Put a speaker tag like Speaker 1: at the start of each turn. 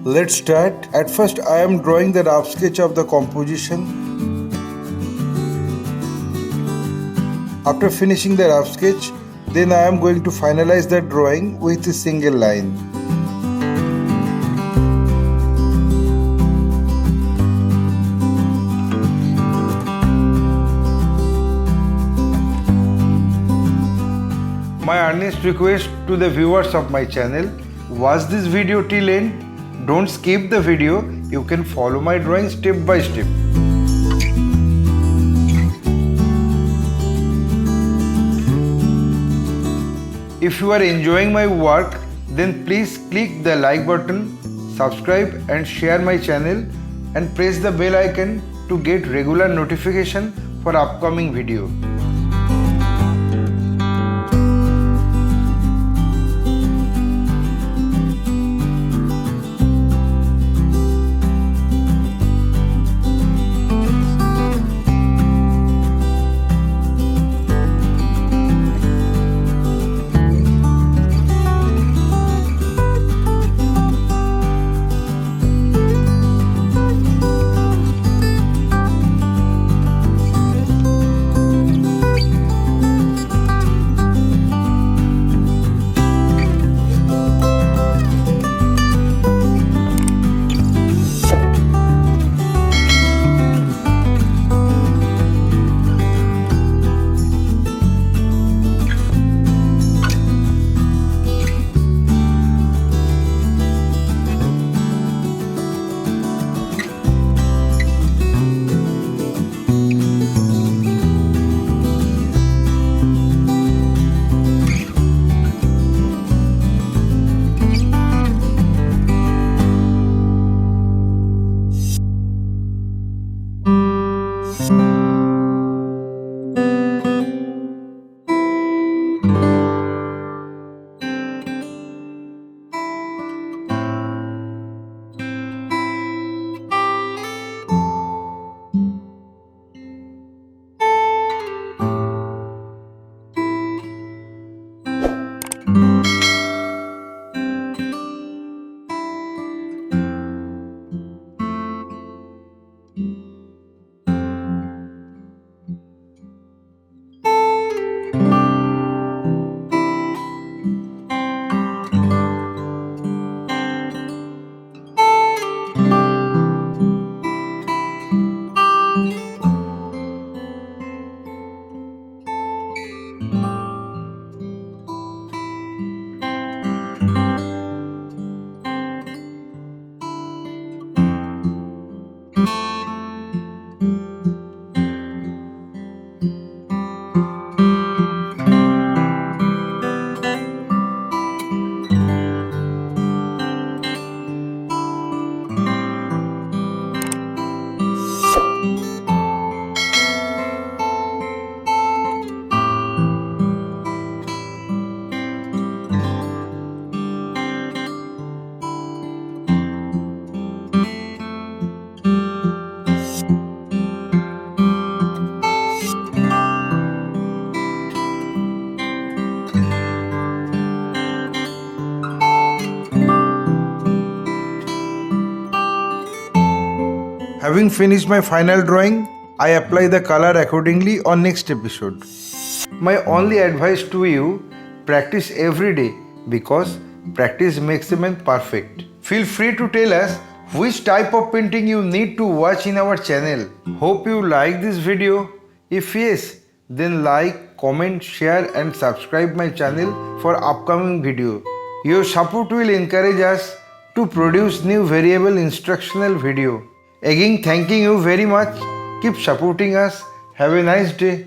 Speaker 1: Let's start. At first I am drawing the rough sketch of the composition. After finishing the rough sketch, then I am going to finalize the drawing with a single line. My earnest request to the viewers of my channel, watch this video till end. Don't skip the video. You can follow my drawing step by step. If you are enjoying my work, then please click the like button, subscribe and share my channel and press the bell icon to get regular notification for upcoming video. Having finished my final drawing, I apply the color accordingly on next episode. My only advice to you, practice every day because practice makes a man perfect. Feel free to tell us which type of painting you need to watch in our channel. Hope you like this video. If yes, then like, comment, share and subscribe my channel for upcoming video. Your support will encourage us to produce new variable instructional video. Again, thanking you very much. Keep supporting us. Have a nice day.